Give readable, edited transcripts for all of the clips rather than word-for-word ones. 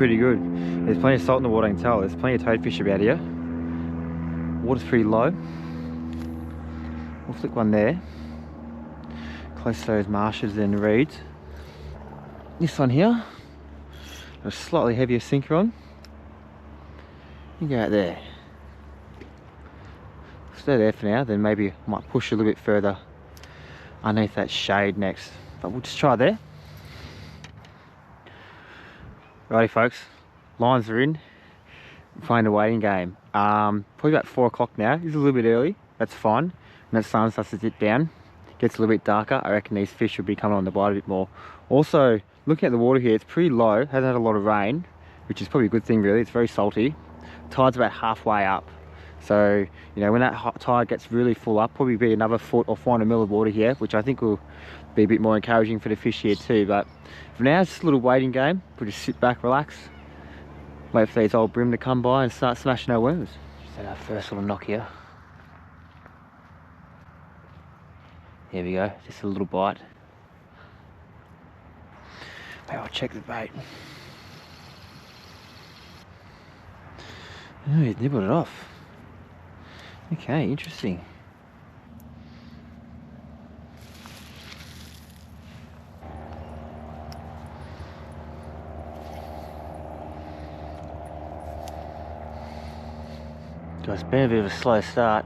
pretty good. There's plenty of salt in the water, I can tell. There's plenty of toadfish about here. Water's pretty low. We'll flick one there. Close to those marshes and reeds. This one here, got a slightly heavier sinker on. You go out there. Stay there for now, then maybe I might push a little bit further underneath that shade next. But we'll just try there. Righty folks, lines are in. We're playing the waiting game. Probably about 4 o'clock now. It's a little bit early, that's fine. When that sun starts to dip down, gets a little bit darker, I reckon these fish will be coming on the bite a bit more. Also, looking at the water here, it's pretty low, hasn't had a lot of rain, which is probably a good thing really. It's very salty. Tide's about halfway up. So, you know, when that tide gets really full up, probably be another foot or 400 mil of water here, which I think will be a bit more encouraging for the fish here too. But for now, it's just a little waiting game. We'll just sit back, relax, wait for these old brim to come by and start smashing our worms. Just had our first little knock here. Here we go, just a little bite. Maybe I'll check the bait. Oh, he's nibbled it off. Okay, interesting. Guys, it's been a bit of a slow start.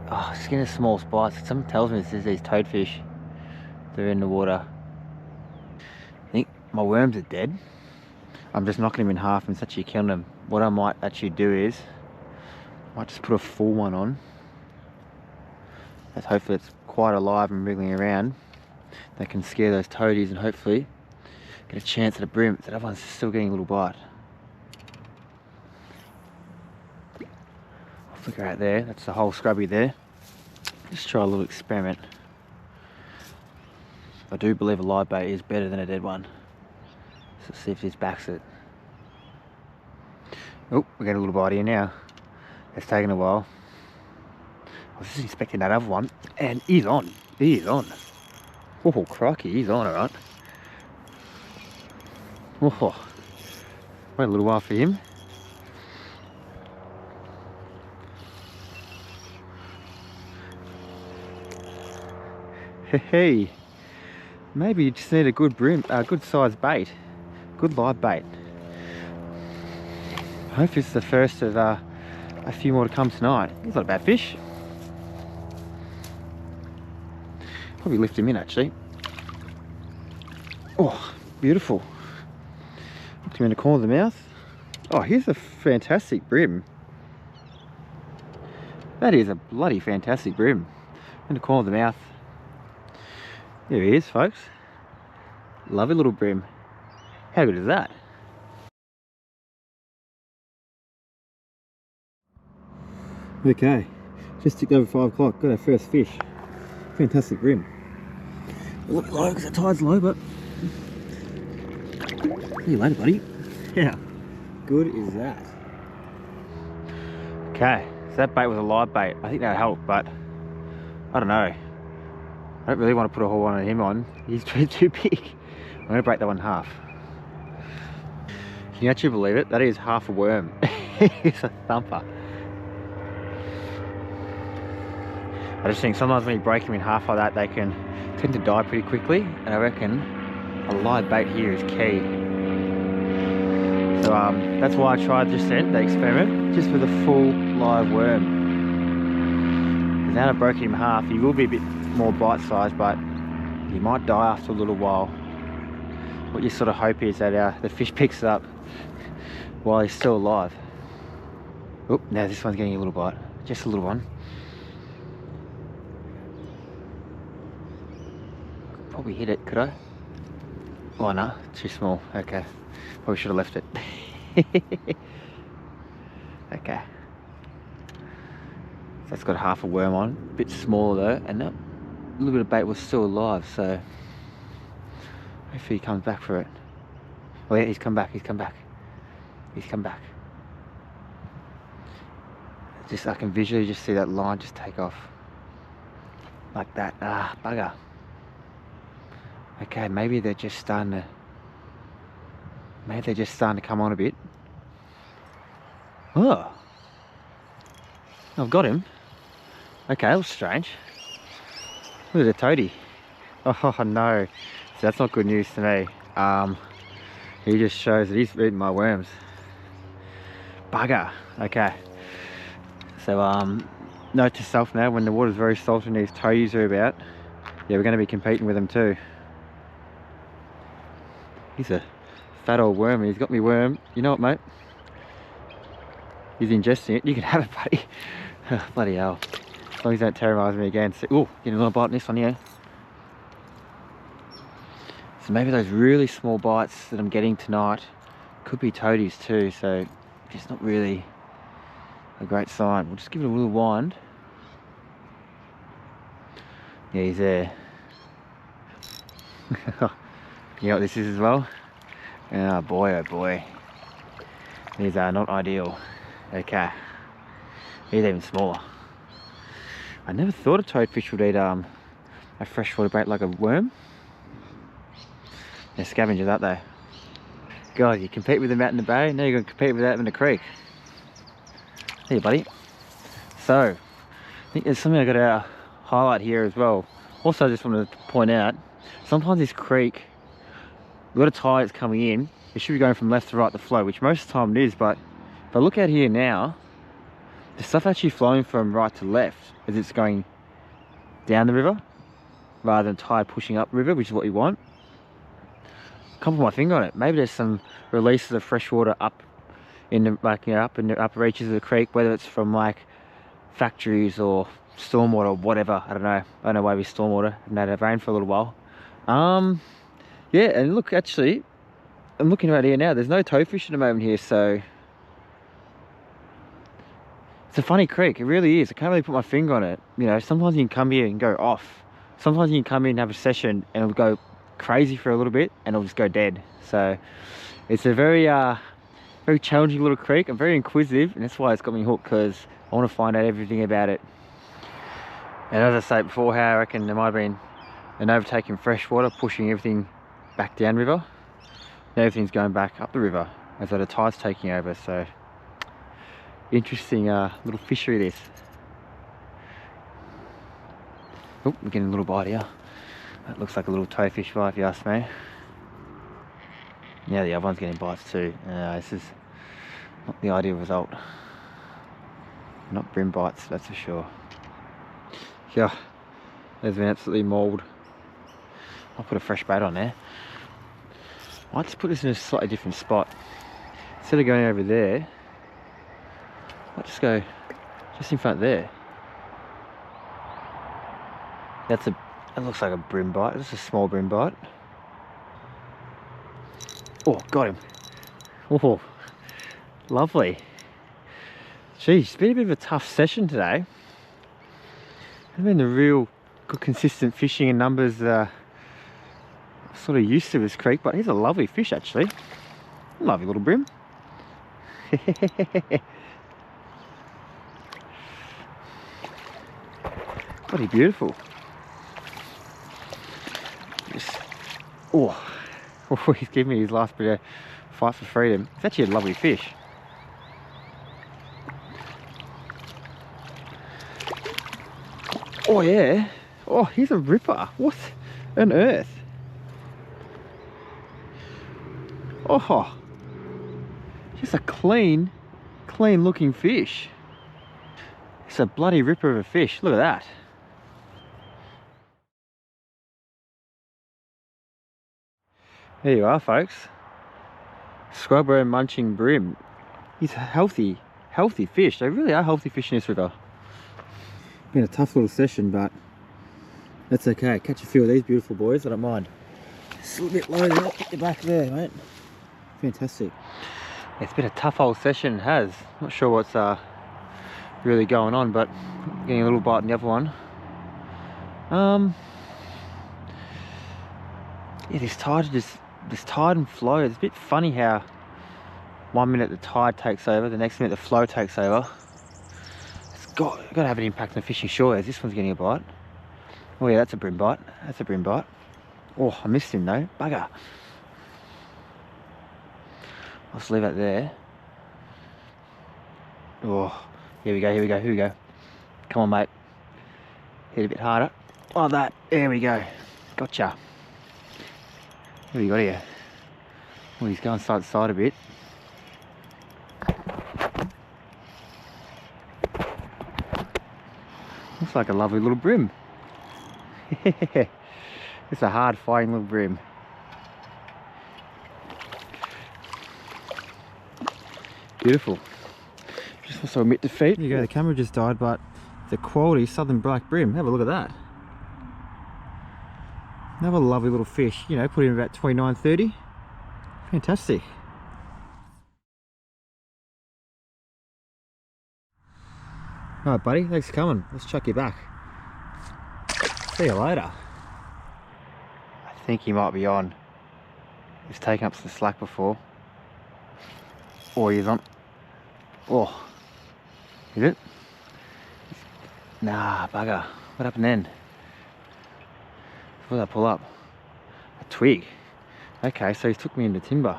Oh, skin of small bites. Something tells me there's these toadfish. They're in the water. I think my worms are dead. I'm just knocking them in half and it's actually killing them. What I might actually do is, I might just put a full one on. That's hopefully it's quite alive and wriggling around. They can scare those toadies and hopefully get a chance at a brim. That other one's still getting a little bite. I'll flicker out there. That's the whole scrubby there. Just try a little experiment. I do believe a live bait is better than a dead one. So let's see if this backs it. Oh, we got a little bite here now. It's taken a while. I was just expecting that other one, and he's on. He is on. Oh, crikey, he's on, alright. Oh, wait a little while for him. Hey, maybe you just need a good brim, good sized bait, good live bait. I hope it's the first of a few more to come tonight. He's not a bad fish. Probably lift him in actually. Oh, beautiful. Looked him in the corner of the mouth. Oh, here's a fantastic brim. That is a bloody fantastic brim. In the corner of the mouth. There he is, folks. Lovely little brim. How good is that? Okay, just ticked over 5 o'clock, got our first fish. Fantastic brim. A little bit low because the tide's low, but see you later, buddy. Yeah, good is that? Okay, so that bait was a live bait. I think that'd help, but I don't know. I don't really want to put a whole one on him on. He's too big. I'm going to break that one in half. Can you actually believe it? That is half a worm. It's a thumper. I just think sometimes when you break them in half like that, they can tend to die pretty quickly. And I reckon a live bait here is key. So that's why I tried just then, the experiment, just with a full live worm. Because now I've broken him in half, he will be a bit more bite size, but he might die after a little while. What you sort of hope is that the fish picks it up while he's still alive. Oh, now this one's getting a little bite, just a little one. Could probably hit it, could I? Oh no, too small. Okay, probably should have left it. Okay, so that's got half a worm on, a bit smaller though, and that little bit of bait was still alive, so hopefully he comes back for it. Oh yeah, he's come back, he's come back. He's come back. Just, I can visually just see that line just take off. Like that. Ah, bugger. Okay, maybe they're just starting to Maybe they're just starting to come on a bit. Oh, I've got him. Okay, that was strange. Look at the toady. Oh no, so that's not good news to me. He just shows that he's eating my worms. Bugger. Okay. So note to self now, when the water's very salty and these toadies are about, yeah, we're going to be competing with them too. He's a fat old worm. He's got me worm. You know what, mate? He's ingesting it. You can have it, buddy. Bloody hell. As long as you don't terrorise me again. So, oh, getting a little bite on this one here. So maybe those really small bites that I'm getting tonight could be toadies too. So it's not really a great sign. We'll just give it a little wind. Yeah, he's there. You know what this is as well? Oh boy. These are not ideal. Okay. He's even smaller. I never thought a toadfish would eat a freshwater bait like a worm. They're scavengers, aren't they? God, you compete with them out in the bay, now you're going to compete with them in the creek. Hey buddy. So, I think there's something I got to highlight here as well. Also, I just wanted to point out, sometimes this creek, a lot of tides coming in, it should be going from left to right the flow, which most of the time it is, but if I look out here now, the stuff actually flowing from right to left as it's going down the river, rather than tide pushing up river, which is what you want. Can't put my finger on it. Maybe there's some releases of fresh water up in the, like, you know, up in the upper reaches of the creek, whether it's from like factories or stormwater or whatever. I don't know. I don't know why we stormwater. I've not had rain for a little while. Yeah, and look, actually, I'm looking right here now. There's no toadfish at the moment here, so it's a funny creek. It really is. I can't really put my finger on it. You know, sometimes you can come here and go off. Sometimes you can come in and have a session and it'll go crazy for a little bit and it'll just go dead. So it's a very very challenging little creek. I'm very inquisitive, and that's why it's got me hooked, because I want to find out everything about it. And as I said before, how I reckon there might have been an overtaking fresh water pushing everything back down river. Now everything's going back up the river as the tide's taking over. So interesting little fishery this. Oh, we're getting a little bite here. That looks like a little toadfish bite if you ask me. Yeah, the other one's getting bites too. This is not the ideal result. Not brim bites, that's for sure. Yeah, there's been absolutely mauled. I'll put a fresh bait on there. I might just put this in a slightly different spot. Instead of going over there, I'll just go just in front there. That looks like a brim bite. It's a small brim bite. Oh, got him. Oh, lovely. Geez, it's been a bit of a tough session today. Hasn't been the real good consistent fishing and numbers I'm sort of used to this creek, but he's a lovely fish actually. Lovely little brim. Bloody beautiful. Just, oh, he's giving me his last bit of fight for freedom. It's actually a lovely fish. Oh yeah. Oh, he's a ripper. What on earth? Oh, just a clean looking fish. It's a bloody ripper of a fish. Look at that. There you are, folks. Scrubber munching brim. He's a healthy fish. They really are healthy fish in this river. Been a tough little session, but that's okay. Catch a few of these beautiful boys, I don't mind. It's a little bit low there. Get you back there, mate. Fantastic. It's been a tough old session, it has. Not sure what's really going on, but getting a little bite in the other one. Yeah, this tide and flow, it's a bit funny how 1 minute the tide takes over, the next minute the flow takes over. It's got to have an impact on fishing, sure as. This one's getting a bite. Oh yeah, that's a brim bite. That's a brim bite. Oh, I missed him though. Bugger. I'll just leave that there. Oh, here we go, here we go, here we go. Come on, mate. Hit a bit harder. Like that. There we go. Gotcha. What have you got here? Oh, he's going side to side a bit. Looks like a lovely little brim. It's a hard fighting little brim. Beautiful. Just also admit defeat. There you go, the camera just died, but the quality southern black brim. Have a look at that. Another lovely little fish, you know, put in about 29, 30. Fantastic. Alright buddy, thanks for coming. Let's chuck you back. See you later. I think he might be on. He's taken up some slack before. Or he's on. Oh. Is it? Nah, bugger. What happened then? What did I pull up? A twig. Okay, so he took me into timber.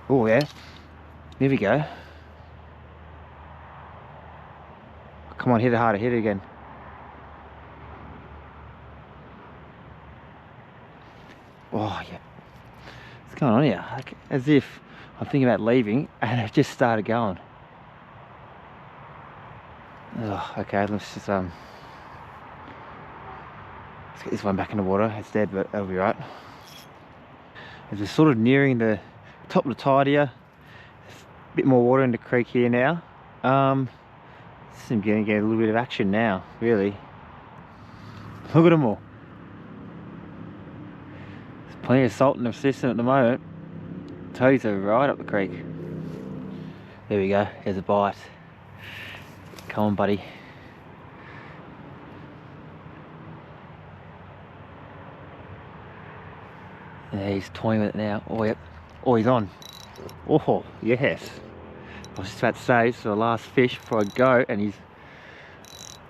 Oh yeah. There we go. Come on, hit it harder, hit it again. Oh yeah. What's going on here? Like, as if I'm thinking about leaving and it just started going. Oh, okay, let's just let's get this one back in the water. It's dead, but that'll be right. As we're sort of nearing the top of the tide here, a bit more water in the creek here now. I'm going to get a little bit of action now, really. Look at them all. There's plenty of salt in the system at the moment. Toads are right up the creek. There we go, there's a bite. Come on, buddy. Yeah, he's toying with it now. Oh, yep. Oh, he's on. Oh, yes. I was just about to say, so the last fish before I go, and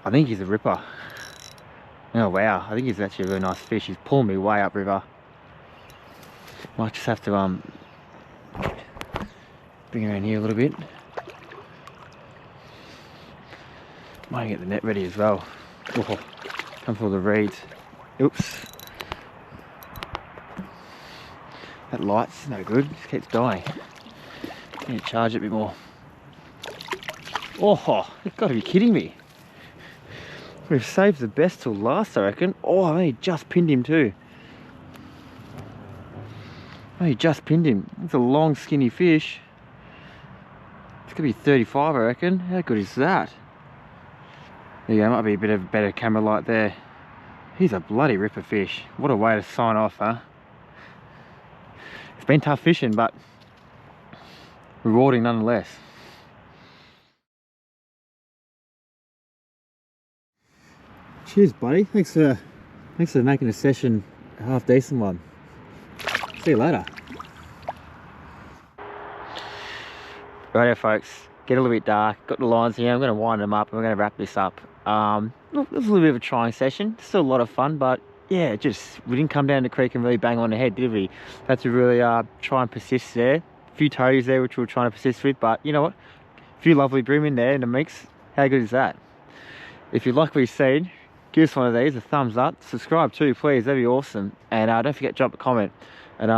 I think he's a ripper. Oh, wow. I think he's actually a really nice fish. He's pulling me way upriver. Might just have to, bring around here a little bit. Might get the net ready as well. Oh, come for the reeds. Oops. That light's no good, just keeps dying. Need to charge it a bit more. Oh, you've got to be kidding me. We've saved the best till last, I reckon. Oh, I only just pinned him too. I only just pinned him. It's a long, skinny fish. It's gonna be 35, I reckon. How good is that? There you go, might be a bit of a better camera light there. He's a bloody ripper fish. What a way to sign off, huh? It's been tough fishing, but rewarding nonetheless. Cheers, buddy. Thanks for making the session a half decent one. See you later. Righto, folks. Get a little bit dark. Got the lines here. I'm going to wind them up and we're going to wrap this up. Look, it was a little bit of a trying session. Still a lot of fun, but yeah, we didn't come down the creek and really bang on the head, did we? Had to really try and persist there. A few toadies there which we were trying to persist with, but you know what? A few lovely brim in there in the mix. How good is that? If you like what you've seen, give us one of these, a thumbs up. Subscribe too, please. That'd be awesome. And don't forget to drop a comment. And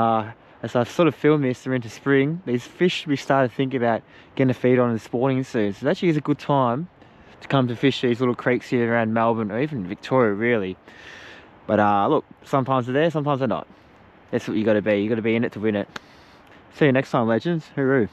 as I've sort of filmed this, we're into spring. These fish we started to think about getting a feed on and spawning soon. So it actually is a good time to come to fish these little creeks here around Melbourne or even Victoria, really. But look, sometimes they're there, sometimes they're not. That's what you got to be. You got to be in it to win it. See you next time, legends. Hooroo.